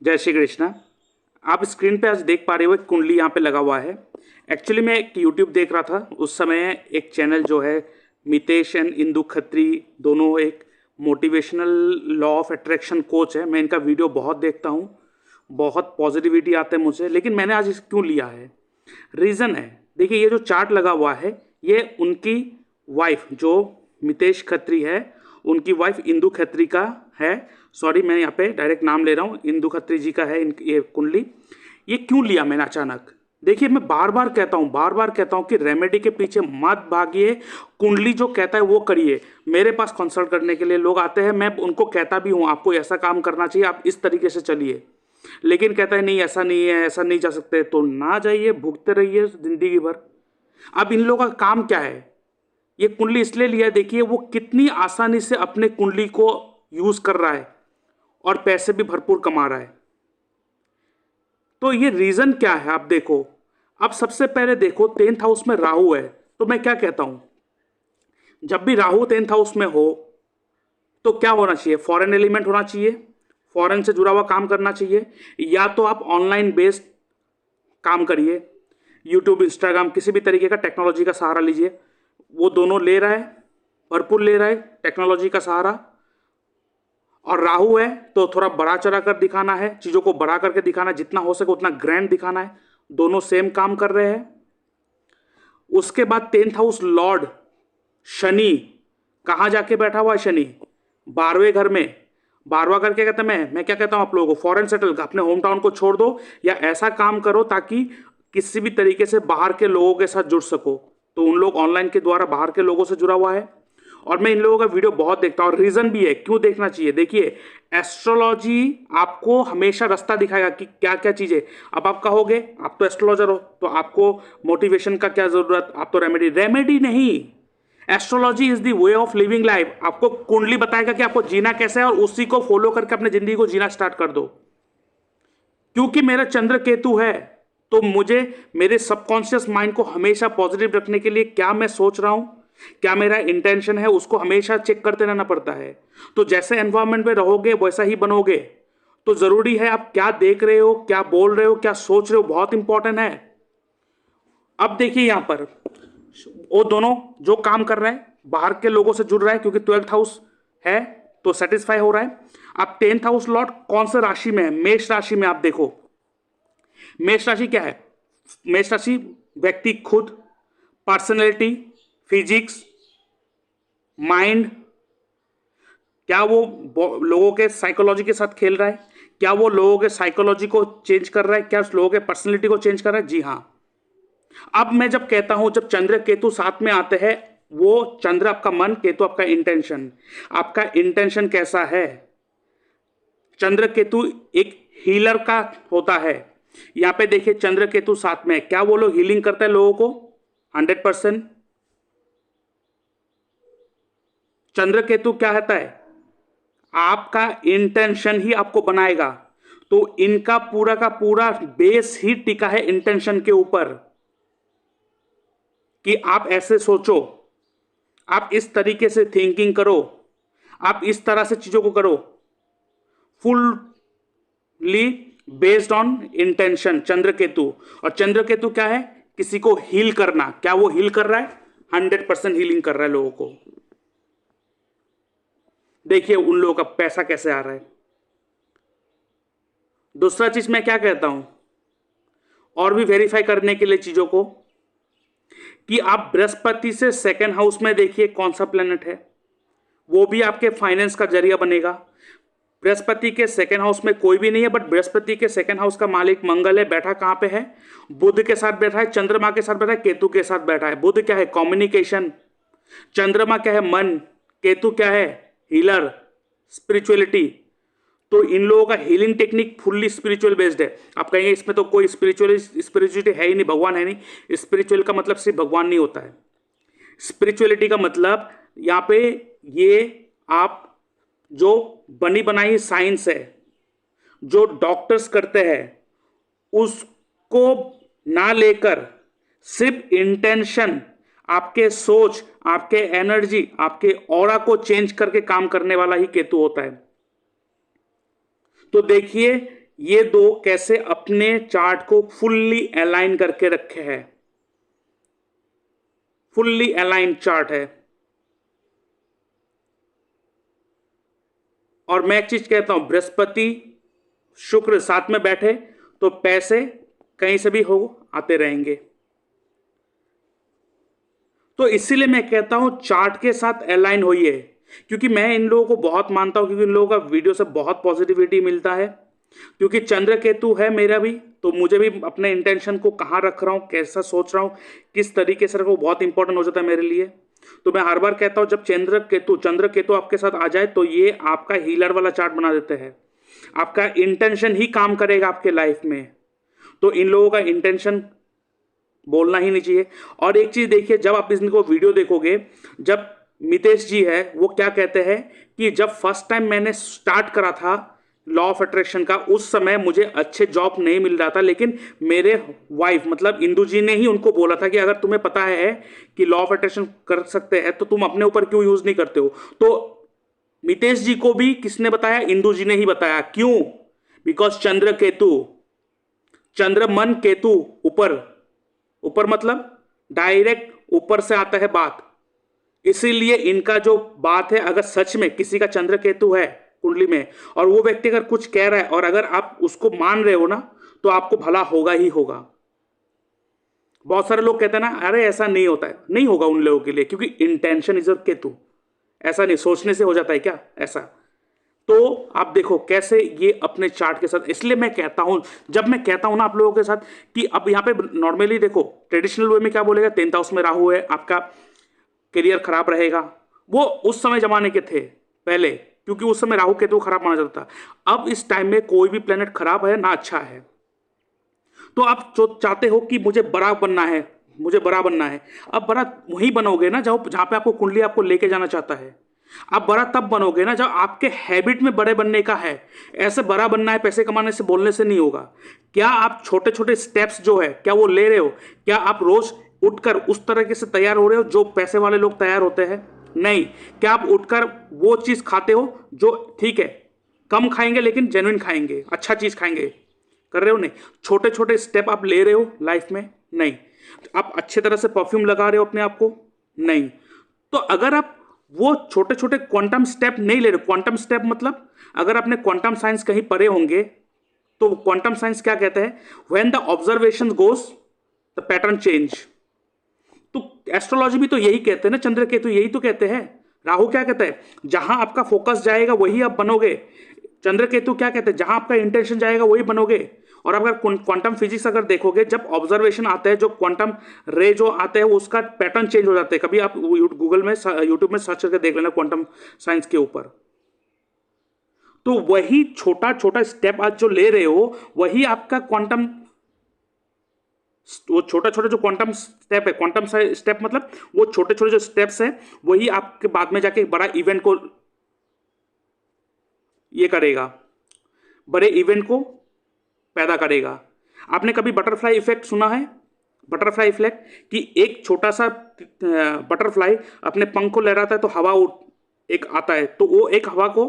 जय श्री कृष्णा। आप स्क्रीन पे आज देख पा रहे हो एक कुंडली यहाँ पे लगा हुआ है। एक्चुअली मैं एक यूट्यूब देख रहा था, उस समय एक चैनल जो है मितेश एंड इंदु खत्री, दोनों एक motivational law of attraction coach है। मैं इनका वीडियो बहुत देखता हूँ, बहुत पॉजिटिविटी आते हैं मुझे। लेकिन मैंने आज इस क्यों लिया है, रीज़न है। देखिए ये जो चार्ट लगा हुआ है ये उनकी वाइफ जो मितेश खत्री है, उनकी वाइफ इंदु खत्री का है। सॉरी, मैं यहाँ पे डायरेक्ट नाम ले रहा हूँ, इंदु खत्री जी का है ये कुंडली। ये क्यों लिया मैंने अचानक? देखिए मैं बार बार कहता हूँ कि रेमेडी के पीछे मत भागिए, कुंडली जो कहता है वो करिए। मेरे पास कंसल्ट करने के लिए लोग आते हैं, मैं उनको कहता भी हूँ आपको ऐसा काम करना चाहिए, आप इस तरीके से चलिए। लेकिन कहता है नहीं ऐसा नहीं है, ऐसा नहीं जा सकते। तो ना जाइए, भुगते रहिए जिंदगी भर। अब इन लोगों का काम क्या है? ये कुंडली इसलिए लिया है, देखिए वो कितनी आसानी से अपने कुंडली को यूज कर रहा है और पैसे भी भरपूर कमा रहा है। तो ये रीजन क्या है आप देखो। अब सबसे पहले देखो 10th हाउस में राहु है, तो मैं क्या कहता हूं, जब भी राहु 10th हाउस में हो तो क्या होना चाहिए? फॉरेन एलिमेंट होना चाहिए, फॉरेन से जुड़ा हुआ काम करना चाहिए। या तो आप ऑनलाइन बेस्ड काम करिए, यूट्यूब, इंस्टाग्राम, किसी भी तरीके का टेक्नोलॉजी का सहारा लीजिए। वो दोनों ले रहा है, भरपूर ले रहा है टेक्नोलॉजी का सहारा। और राहु है तो थोड़ा बड़ा चढ़ा कर दिखाना है, चीजों को बड़ा करके दिखाना है, जितना हो सके उतना ग्रैंड दिखाना है। दोनों सेम काम कर रहे हैं। उसके बाद 10th हाउस लॉर्ड शनि कहां जाके बैठा हुआ है? शनि 12वें घर में। 12वां घर क्या कहते हैं? मैं क्या कहता हूं आप लोगों को, फॉरेन सेटल, अपने होम टाउन को छोड़ दो या ऐसा काम करो ताकि किसी भी तरीके से बाहर के लोगों के साथ जुड़ सको। तो उन लोग ऑनलाइन के द्वारा बाहर के लोगों से जुड़ा हुआ है। और मैं इन लोगों का वीडियो बहुत देखता हूं और रीजन भी है क्यों देखना चाहिए। देखिए एस्ट्रोलॉजी आपको हमेशा रास्ता दिखाएगा कि क्या क्या चीजें। अब आप कहोगे आप तो एस्ट्रोलॉजर हो तो आपको मोटिवेशन का क्या जरूरत, आप तो रेमेडी नहीं। Astrology is the way of living life. आपको कुंडली बताएगा कि आपको जीना कैसे है और उसी को फॉलो करके अपने जिंदगी को जीना स्टार्ट कर दो। क्योंकि मेरा चंद्र केतु है तो मुझे मेरे सबकॉन्शियस माइंड को हमेशा पॉजिटिव रखने के लिए क्या मैं सोच रहा हूं, क्या मेरा इंटेंशन है, उसको हमेशा चेक करते रहना पड़ता है। तो जैसे एनवायरनमेंट में रहोगे वैसा ही बनोगे। तो जरूरी है आप क्या देख रहे हो, क्या बोल रहे हो, क्या सोच रहे हो, बहुत इंपॉर्टेंट है। अब देखिए यहां पर वो दोनों जो काम कर रहा है बाहर के लोगों से जुड़ रहा है क्योंकि 12th हाउस है तो सेटिस्फाई हो रहा है। अब 10th हाउस लॉर्ड कौन से राशि में है? मेष राशि में। आप देखो मेष राशि क्या है? मेष राशि व्यक्ति खुद, पर्सनैलिटी, फिजिक्स, माइंड। क्या वो लोगों के साइकोलॉजी के साथ खेल रहा है? क्या वो लोगों के साइकोलॉजी को चेंज कर रहा है? क्या लोगों के पर्सनैलिटी को चेंज कर रहा है? जी हाँ। अब मैं जब कहता हूं जब चंद्र केतु साथ में आते हैं, वो चंद्र आपका मन, केतु आपका इंटेंशन। आपका इंटेंशन कैसा है? चंद्र केतु एक हीलर का होता है। यहां पे देखिए चंद्र केतु साथ में है, क्या वो लोग हीलिंग करता है लोगों को? 100%। चंद्र केतु क्या होता है? आपका इंटेंशन ही आपको बनाएगा। तो इनका पूरा का पूरा बेस ही टिका है इंटेंशन के ऊपर कि आप ऐसे सोचो, आप इस तरीके से थिंकिंग करो, आप इस तरह से चीजों को करो। फुल्ली बेस्ड ऑन इंटेंशन चंद्र केतु। और चंद्र केतु क्या है? किसी को हील करना। क्या वो हील कर रहा है? 100% हीलिंग कर रहा है लोगों को। देखिए उन लोगों का पैसा कैसे आ रहा है। दूसरा चीज मैं क्या कहता हूं और भी वेरीफाई करने के लिए चीजों को, कि आप बृहस्पति से 2nd हाउस में देखिए कौन सा प्लेनेट है, वो भी आपके फाइनेंस का जरिया बनेगा। बृहस्पति के 2nd हाउस में कोई भी नहीं है, बट बृहस्पति के 2nd हाउस का मालिक मंगल है। बैठा कहां पे है? बुध के साथ बैठा है, चंद्रमा के साथ बैठा है, केतु के साथ बैठा है। बुध क्या है? कम्युनिकेशन। चंद्रमा क्या है? मन। केतु क्या है? Healer, spirituality. तो इन लोगों का healing technique fully spiritual based है। आप कहेंगे इसमें तो कोई स्पिरिचुअलिटी है ही नहीं, भगवान है नहीं। स्पिरिचुअल का मतलब सिर्फ भगवान नहीं होता है। स्पिरिचुअलिटी का मतलब यहाँ पे ये आप जो बनी बनाई साइंस है, जो डॉक्टर्स करते हैं, उसको ना लेकर सिर्फ इंटेंशन, आपके सोच, आपके एनर्जी, आपके ऑरा को चेंज करके काम करने वाला ही केतु होता है। तो देखिए ये दो कैसे अपने चार्ट को फुल्ली अलाइन करके रखे हैं, फुल्ली अलाइन चार्ट है। और मैं एक चीज कहता हूं, बृहस्पति शुक्र साथ में बैठे तो पैसे कहीं से भी हो आते रहेंगे। तो इसीलिए मैं कहता हूं चार्ट के साथ अलाइन होइए, क्योंकि मैं इन लोगों को बहुत मानता हूं, क्योंकि इन लोगों का वीडियो से बहुत पॉजिटिविटी मिलता है। क्योंकि चंद्र केतु है मेरा भी, तो मुझे भी अपने इंटेंशन को कहाँ रख रहा हूँ, कैसा सोच रहा हूँ, किस तरीके से रखो, बहुत इंपॉर्टेंट हो जाता है मेरे लिए। तो मैं हर बार कहता हूँ जब चंद्र केतु आपके साथ आ जाए तो ये आपका हीलर वाला चार्ट बना देते हैं। आपका इंटेंशन ही काम करेगा आपके लाइफ में। तो इन लोगों का इंटेंशन बोलना ही नहीं चाहिए। और एक चीज देखिए, जब आप इनको वीडियो देखोगे, जब मितेश जी है वो क्या कहते हैं कि जब फर्स्ट टाइम मैंने स्टार्ट करा था लॉ ऑफ अट्रैक्शन का, उस समय मुझे अच्छे जॉब नहीं मिल रहा था, लेकिन मेरे वाइफ मतलब इंदु जी ने ही उनको बोला था कि अगर तुम्हें पता है कि लॉ ऑफ अट्रैक्शन कर सकते हैं तो तुम अपने ऊपर क्यों यूज नहीं करते हो। तो मितेश जी को भी किसने बताया, इंदु जी ने ही बताया। क्यों? बिकॉज चंद्र केतु, चंद्र मन केतु ऊपर, ऊपर मतलब डायरेक्ट ऊपर से आता है बात। इसीलिए इनका जो बात है, अगर सच में किसी का चंद्र केतु है कुंडली में और वो व्यक्ति अगर कुछ कह रहा है और अगर आप उसको मान रहे हो ना, तो आपको भला होगा ही होगा। बहुत सारे लोग कहते हैं ना, अरे ऐसा नहीं होता है, नहीं होगा उन लोगों के लिए, क्योंकि इंटेंशन इज केतु। ऐसा नहीं, सोचने से हो जाता है क्या ऐसा। तो आप देखो कैसे ये अपने चार्ट के साथ, इसलिए मैं कहता हूं, जब मैं कहता हूं ना आप लोगों के साथ कि अब यहां पे नॉर्मली देखो ट्रेडिशनल वे में क्या बोलेगा, 10th हाउस में राहु है, आपका करियर खराब रहेगा। वो उस समय जमाने के थे पहले, क्योंकि उस समय राहु केतु खराब माना जाता था। अब इस टाइम में कोई भी प्लेनेट खराब है ना अच्छा है। तो आप जो चाहते हो कि मुझे बड़ा बनना है, मुझे बड़ा बनना है, अब बड़ा वहीं बनोगे ना जहां पे आपको कुंडली आपको लेके जाना चाहता है। आप बड़ा तब बनोगे ना जब आपके हैबिट में बड़े बनने का है। ऐसे बड़ा बनना है पैसे कमाने से बोलने से नहीं होगा। क्या आप छोटे छोटे स्टेप्स जो है क्या वो ले रहे हो? क्या आप रोज उठकर उस तरीके से तैयार हो रहे हो जो पैसे वाले लोग तैयार होते हैं? नहीं। क्या आप उठकर वो चीज खाते हो जो ठीक है, कम खाएंगे लेकिन जेन्युइन खाएंगे, अच्छा चीज खाएंगे, कर रहे हो? नहीं। छोटे छोटे स्टेप आप ले रहे हो लाइफ में? नहीं। आप अच्छे तरह से परफ्यूम लगा रहे हो अपने आप को? नहीं। तो अगर आप वो छोटे छोटे क्वांटम स्टेप नहीं ले रहे, क्वांटम स्टेप मतलब अगर आपने क्वांटम साइंस कहीं पढ़े होंगे तो क्वांटम साइंस क्या कहते हैं, when the observation goes the pattern change. तो एस्ट्रोलॉजी भी तो यही कहते हैं ना, चंद्र केतु यही तो कहते हैं। राहु क्या कहता है, जहां आपका फोकस जाएगा वही आप बनोगे। चंद्र केतु क्या कहते हैं, जहां आपका इंटेंशन जाएगा वही बनोगे। और अगर क्वांटम फिजिक्स अगर देखोगे, जब ऑब्जर्वेशन आता है, जो क्वांटम रे जो आते हैं उसका पैटर्न चेंज हो जाते हैं। कभी आप गूगल में यूट्यूब में सर्च करके देख लेना क्वांटम साइंस के ऊपर। तो वही छोटा छोटा स्टेप आज जो ले रहे हो वही आपका क्वांटम, वो छोटा छोटा जो क्वांटम स्टेप है, क्वांटम स्टेप मतलब वो छोटे छोटे जो स्टेप्स है वही आपके बाद में जाके बड़ा इवेंट को ये करेगा, बड़े इवेंट को पैदा करेगा। आपने कभी बटरफ्लाई इफेक्ट सुना है? बटरफ्लाई इफेक्ट कि एक छोटा सा बटरफ्लाई अपने पंख को लहराता है तो हवा एक आता है, तो वो एक हवा को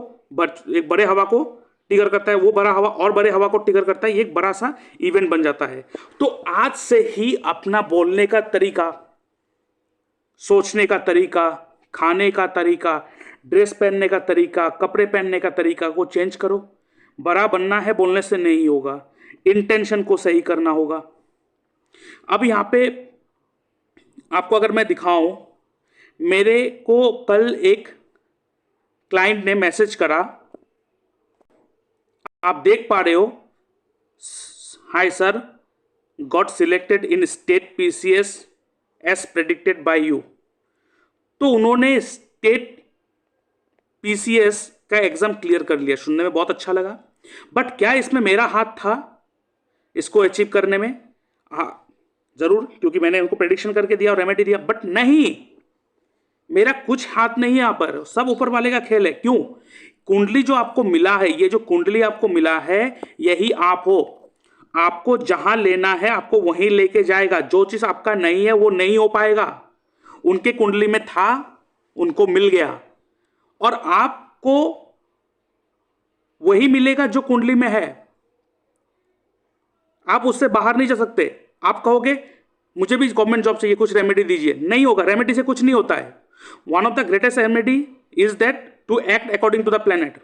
एक बड़े हवा को ट्रिगर करता है, वो बड़ा हवा और बड़े हवा को ट्रिगर करता है, ये एक बड़ा सा इवेंट बन जाता है। तो आज से ही अपना बोलने का तरीका, सोचने का तरीका, खाने का तरीका, ड्रेस पहनने का तरीका, कपड़े पहनने का तरीका को चेंज करो। बड़ा बनना है बोलने से नहीं होगा, इंटेंशन को सही करना होगा। अब यहां पे आपको अगर मैं दिखाऊं, मेरे को कल एक क्लाइंट ने मैसेज करा, आप देख पा रहे हो, hi sir, got selected in state PCS as predicted by you. तो उन्होंने स्टेट पीसीएस का एग्जाम क्लियर कर लिया। सुनने में बहुत अच्छा लगा, बट क्या इसमें मेरा हाथ था इसको अचीव करने में? हाँ जरूर, क्योंकि मैंने उनको प्रेडिक्शन करके दिया और रेमेडी दिया, बट नहीं, मेरा कुछ हाथ नहीं है यहाँ पर, सब ऊपर वाले का खेल है। क्यों? कुंडली जो आपको मिला है, ये जो कुंडली आपको मिला है यही आप हो। आपको जहां लेना है आपको वहीं लेके जाएगा। जो चीज आपका नहीं है वो नहीं हो पाएगा। उनके कुंडली में था, उनको मिल गया, और आपको वही मिलेगा जो कुंडली में है। आप उससे बाहर नहीं जा सकते। आप कहोगे मुझे भी गवर्नमेंट जॉब चाहिए, कुछ रेमेडी दीजिए, नहीं होगा, रेमेडी से कुछ नहीं होता है। One of the greatest remedy is that to act according to the planet.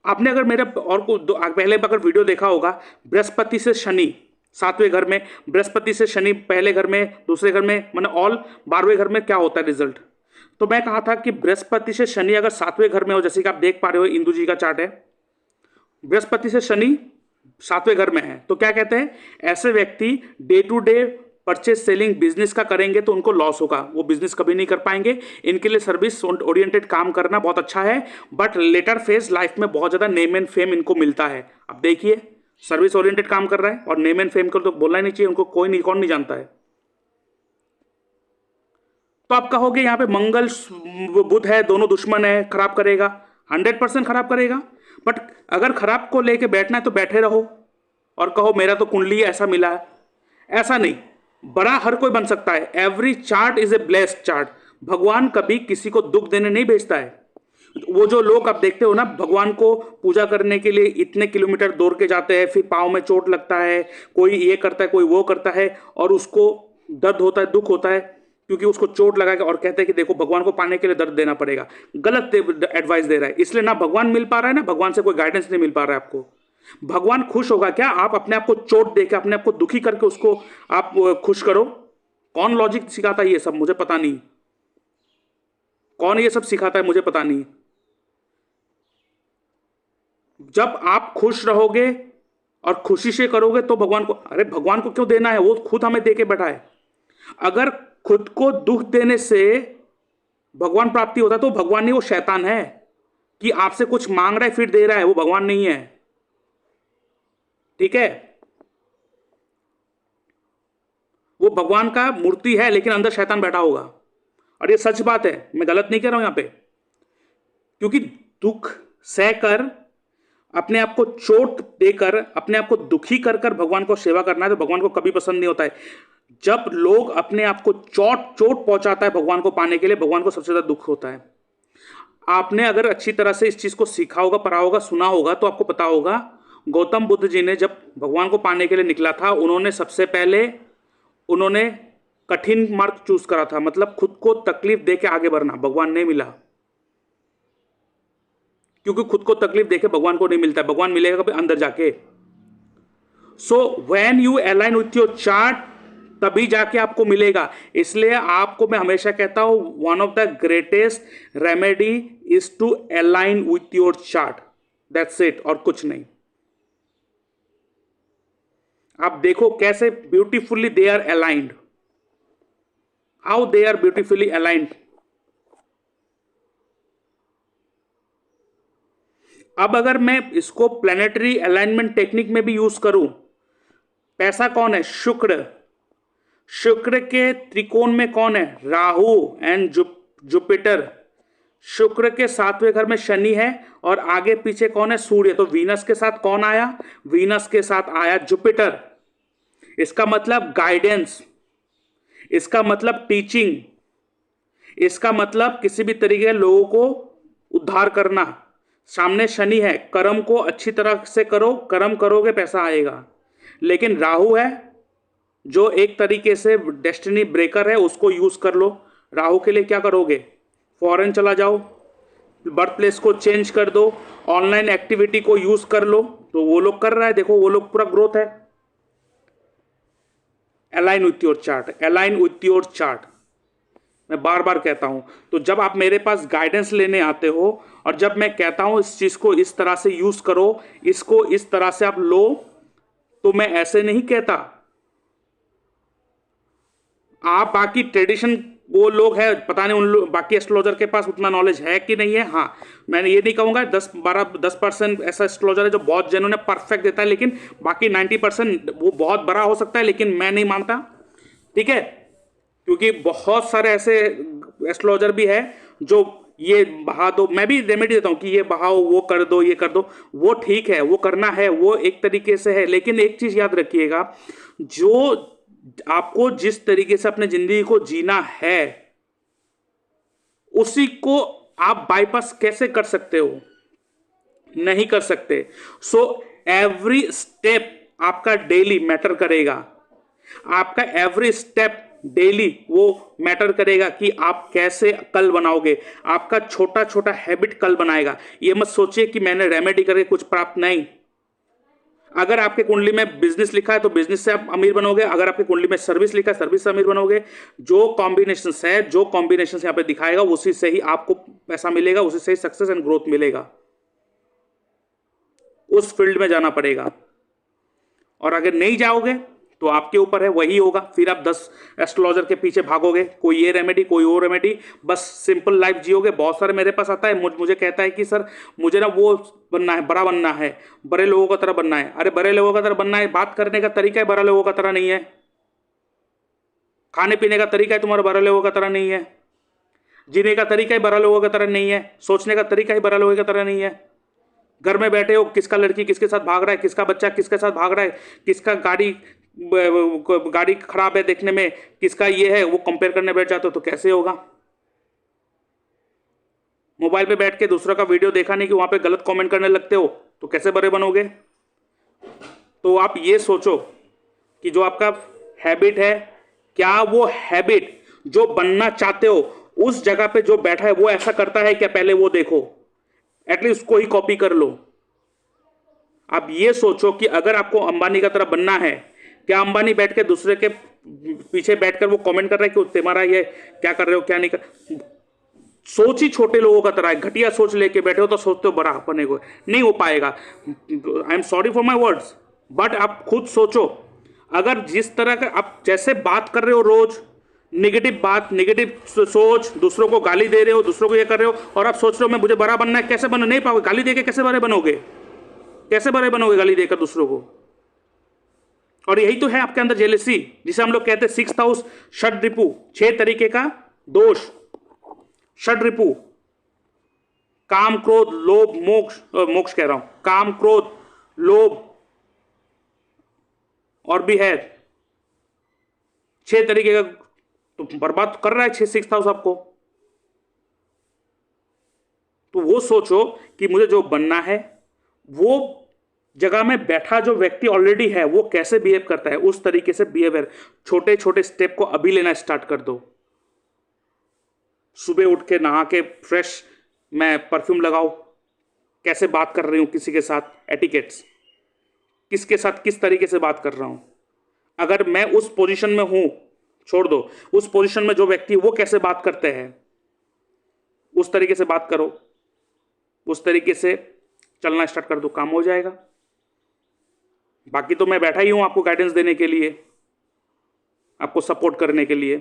आपने अगर मेरे और को पहले अगर वीडियो देखा होगा, बृहस्पति से शनि 7वें घर में, बृहस्पति से शनि पहले घर में, दूसरे घर में, मैंने ऑल 12वें घर में क्या होता है रिजल्ट। तो मैं कहा था कि बृहस्पति से शनि अगर 7वें घर में हो, जैसे कि आप देख पा रहे हो इंदु जी का चार्ट है, बृहस्पति से शनि 7वें घर में है, तो क्या कहते हैं, ऐसे व्यक्ति day to day purchase selling business का करेंगे तो उनको लॉस होगा, वो बिजनेस कभी नहीं कर पाएंगे। इनके लिए सर्विस ओरिएंटेड काम करना बहुत अच्छा है, बट लेटर फेज लाइफ में बहुत ज्यादा नेम एंड फेम इनको मिलता है। अब देखिए सर्विस ओरिएंटेड काम कर रहा है और नेम एंड फेम को तो बोलना ही नहीं चाहिए, उनको कोई नहीं, कौन नहीं जानता है। तो आप कहोगे यहाँ पे मंगल बुध है, दोनों दुश्मन है, खराब करेगा, 100% खराब करेगा। बट अगर खराब को लेके बैठना है तो बैठे रहो और कहो मेरा तो कुंडली ऐसा मिला है, ऐसा नहीं। बड़ा हर कोई बन सकता है। Every chart is a blessed chart. भगवान कभी किसी को दुख देने नहीं भेजता है। वो जो लोग आप देखते हो ना, भगवान को पूजा करने के लिए इतने किलोमीटर दौड़ के जाते हैं, फिर पाँव में चोट लगता है, कोई ये करता है, कोई वो करता है, और उसको दर्द होता है, दुख होता है, क्योंकि उसको चोट लगा के, और कहते हैं कि देखो भगवान को पाने के लिए दर्द देना पड़ेगा। गलत एडवाइस दे रहा है, इसलिए ना भगवान मिल पा रहा है, ना भगवान से कोई गाइडेंस नहीं मिल पा रहा है आपको। भगवान खुश होगा क्या आप अपने आप को चोट देकर, अपने आप को दुखी करके उसको आप खुश करो? कौन लॉजिक सिखाता है ये सब, मुझे पता नहीं। कौन ये सब सिखाता है, मुझे पता नहीं। जब आप खुश रहोगे और खुशी से करोगे तो भगवान को, अरे भगवान को क्यों देना है, वो खुद हमें दे के बैठा है। अगर खुद को दुख देने से भगवान प्राप्ति होता है तो भगवान नहीं, वो शैतान है कि आपसे कुछ मांग रहा है फिर दे रहा है, वो भगवान नहीं है। ठीक है, वो भगवान का मूर्ति है लेकिन अंदर शैतान बैठा होगा, और ये सच बात है, मैं गलत नहीं कह रहा हूं यहां पे। क्योंकि दुख सहकर, अपने आप को चोट देकर, अपने आप को दुखी कर कर भगवान को सेवा करना है तो भगवान को कभी पसंद नहीं होता है। जब लोग अपने आप को चोट पहुंचाता है भगवान को पाने के लिए, भगवान को सबसे ज्यादा दुख होता है। आपने अगर अच्छी तरह से इस चीज को सीखा होगा, पढ़ा होगा, सुना होगा, तो आपको पता होगा गौतम बुद्ध जी ने जब भगवान को पाने के लिए निकला था, उन्होंने सबसे पहले कठिन मार्ग चूज करा था, मतलब खुद को तकलीफ दे के आगे बढ़ना। भगवान नहीं मिला, क्योंकि खुद को तकलीफ देके भगवान को नहीं मिलता है, भगवान मिलेगा कभी अंदर जाके। So when you align with your chart, तभी जाके आपको मिलेगा। इसलिए आपको मैं हमेशा कहता हूं, one of the greatest remedy is to align with your chart, that's it, और कुछ नहीं। आप देखो कैसे beautifully they are aligned, how they are beautifully aligned. अब अगर मैं इसको प्लैनेटरी अलाइनमेंट टेक्निक में भी यूज करूं, पैसा कौन है, शुक्र। शुक्र के त्रिकोण में कौन है, राहु एंड जुपिटर। शुक्र के 7वें घर में शनि है और आगे पीछे कौन है, सूर्य। तो वीनस के साथ कौन आया, वीनस के साथ आया जुपिटर। इसका मतलब गाइडेंस, इसका मतलब टीचिंग, इसका मतलब किसी भी तरीके के लोगों को उद्धार करना। सामने शनि है, कर्म को अच्छी तरह से करो, कर्म करोगे पैसा आएगा। लेकिन राहु है जो एक तरीके से डेस्टिनी ब्रेकर है, उसको यूज कर लो। राहु के लिए क्या करोगे, फॉरेन चला जाओ, बर्थ प्लेस को चेंज कर दो, ऑनलाइन एक्टिविटी को यूज कर लो। तो वो लोग कर रहा है, देखो वो लोग पूरा ग्रोथ है। Align with your chart, align with your chart, मैं बार बार कहता हूं। तो जब आप मेरे पास गाइडेंस लेने आते हो और जब मैं कहता हूं इस चीज को इस तरह से यूज करो, इसको इस तरह से आप लो, तो मैं ऐसे नहीं कहता। आप बाकी ट्रेडिशन वो लोग हैं, पता नहीं उन लोग बाकी एस्ट्रोलॉजर के पास उतना नॉलेज है कि नहीं है। हाँ, मैंने ये नहीं कहूँगा 10% ऐसा एस्ट्रोलॉजर है जो बहुत जेन्युइन है, परफेक्ट देता है, लेकिन बाकी 90% वो बहुत बड़ा हो सकता है, लेकिन मैं नहीं मानता। ठीक है, क्योंकि बहुत सारे ऐसे एस्ट्रोलॉजर भी है जो ये बहा दो, मैं भी रेमेडी देता हूँ कि ये बहाओ, वो कर दो, ये कर दो, वो ठीक है, वो करना है, वो एक तरीके से है। लेकिन एक चीज याद रखिएगा, जो आपको जिस तरीके से अपने जिंदगी को जीना है उसी को आप बाईपास कैसे कर सकते हो, नहीं कर सकते। सो एवरी स्टेप आपका डेली मैटर करेगा, आपका एवरी स्टेप डेली वो मैटर करेगा कि आप कैसे कल बनाओगे। आपका छोटा छोटा हैबिट कल बनाएगा। ये मत सोचिए कि मैंने रेमेडी करके कुछ प्राप्त, नहीं। अगर आपके कुंडली में बिजनेस लिखा है तो बिजनेस से आप अमीर बनोगे, अगर आपके कुंडली में सर्विस लिखा है सर्विस से अमीर बनोगे। जो कॉम्बिनेशन है, जो कॉम्बिनेशन यहाँ पे दिखाएगा उसी से ही आपको पैसा मिलेगा, उसी से ही सक्सेस एंड ग्रोथ मिलेगा। उस फील्ड में जाना पड़ेगा। और अगर नहीं जाओगे तो आपके ऊपर है, वही होगा। फिर आप 10 एस्ट्रोलॉजर के पीछे भागोगे, कोई ये रेमेडी कोई वो रेमेडी, बस सिंपल लाइफ जियोगे। बहुत सारे मेरे पास आता है, मुझे कहता है कि सर मुझे ना वो बनना है, बड़ा बनना है, बड़े लोगों की तरह बनना है। अरे बड़े लोगों की तरह बनना है, बात करने का तरीका है बड़े लोगों की तरह नहीं है, खाने पीने का तरीका है तुम्हारा बड़े लोगों की तरह नहीं है, जीने का तरीका ही बड़ा लोगों की तरह नहीं है, सोचने का तरीका ही बड़ा लोगों की तरह नहीं है। घर में बैठे हो, किसका लड़की किसके साथ भाग रहा है, किसका बच्चा किसके साथ भाग रहा है, किसका गाड़ी खराब है देखने में, किसका ये है, वो कंपेयर करने बैठ जाते हो तो कैसे होगा। मोबाइल पे बैठ के दूसरा का वीडियो देखा नहीं कि वहां पे गलत कमेंट करने लगते हो तो कैसे बड़े बनोगे। तो आप ये सोचो कि जो आपका हैबिट है, क्या वो हैबिट जो बनना चाहते हो उस जगह पे जो बैठा है वो ऐसा करता है क्या, पहले वो देखो, एटलीस्ट उसको ही कॉपी कर लो। आप ये सोचो कि अगर आपको अंबानी का तरह बनना है, क्या अंबानी बैठ के दूसरे के पीछे बैठकर वो कमेंट कर रहा है कि तुम्हारा ये क्या कर रहे हो क्या नहीं कर। सोच ही छोटे लोगों का तरह है, घटिया सोच लेके बैठे हो तो सोचते हो बड़ा बने को, नहीं हो पाएगा। I am sorry for my words, but आप खुद सोचो, अगर जिस तरह का आप जैसे बात कर रहे हो रोज, नेगेटिव बात, नेगेटिव सोच, दूसरों को गाली दे रहे हो, दूसरों को ये कर रहे हो, और आप सोच रहे हो मैं मुझे बड़ा बनना है, कैसे बन नहीं पाओगे। गाली देके कैसे बड़े बनोगे, कैसे बड़े बनोगे गाली देकर दूसरों को। और यही तो है आपके अंदर जेलेसी, जिसे हम लोग कहते हैं 6th हाउस षड रिपु, 6 तरीके का दोष। षड रिपु, काम क्रोध लोभ मोक्ष, मोक्ष कह रहा हूं, काम क्रोध लोभ और भी है 6 तरीके का, तो बर्बाद कर रहा है 6th हाउस आपको। तो वो सोचो कि मुझे जो बनना है, वो जगह में बैठा जो व्यक्ति ऑलरेडी है वो कैसे बिहेव करता है, उस तरीके से बिहेवियर, छोटे छोटे स्टेप को अभी लेना स्टार्ट कर दो। सुबह उठ के नहा के फ्रेश मैं परफ्यूम लगाओ, कैसे बात कर रही हूं किसी के साथ, एटिकेट्स, किसके साथ किस तरीके से बात कर रहा हूं। अगर मैं उस पोजीशन में हूं, छोड़ दो, उस पोजीशन में जो व्यक्ति वो कैसे बात करते हैं उस तरीके से बात करो, उस तरीके से चलना स्टार्ट कर दो, काम हो जाएगा। बाकी तो मैं बैठा ही हूं आपको गाइडेंस देने के लिए, आपको सपोर्ट करने के लिए।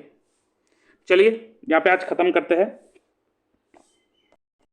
चलिए यहाँ पे आज खत्म करते हैं।